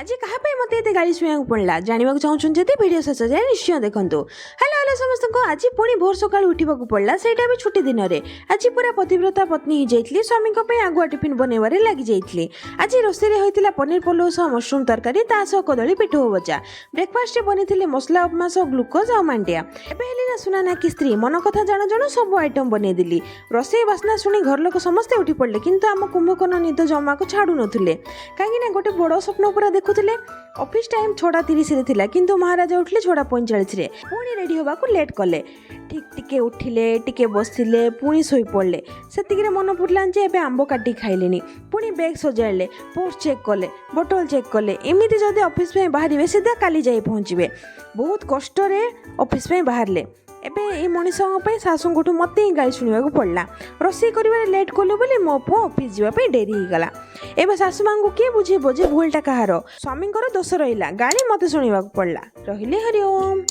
आज क्या मत ये गाड़ी शुणा पड़ा जानवा चाहूँ भिडियो शेष जाए निश्चय देखूँ। हेलो हेलो समस्त आज पुणी भोर सका उठा पड़ा से भी छुट्टी दिन में आज पूरा पतिव्रता पत्नी हो जाती स्वामी आगुआ टिफिन बनवार लगी जाइए। आज रोषे होता पनीर पलौ सह मशरूम तरकारी सह कदली पिठो भजा ब्रेकफास्ट बनी मसला उपमा सह ग्लुकोज और मांडिया एवं ना सुना ना कि स्त्री मन कथा जाण जाण सब आइटम बनईदेली। रोषे बास्ना शुणी घर लोक समस्ते उठी पड़े किंतु आम कुंभकर्ण निद जमा को छाड़ू नथिले कहीं गोटे बड़ स्वप्न पूरा देखुले। ऑफिस टाइम 6:30 थिला किंतु महाराजा उठले 6:45 पुणी रेडी होगा लेट कले ठीक टिके उठिले टिके बसिले पुणी शोई पड़े से मन पड़ला एवं आंब काटी खाइले पुणी बैग सजाड़े पोस्ट चेक कले बोतल चेक कले एमती जदि ऑफिस में बाहर सीधा काली जाई पहुँचे बहुत कष्ट ऑफिस में बाहर एबे ये मनीष शाशु मत ही गाली शुणा पड़ा रोषे कर लेट कले बोली मो पु ऑफिस जावाई डेरी होगला। एवं शाशु माँ को किए बुझेब जे भूलटा कहार स्वामी दोष रहा गाली मत शुणा पड़ा। रहिले हरिओम।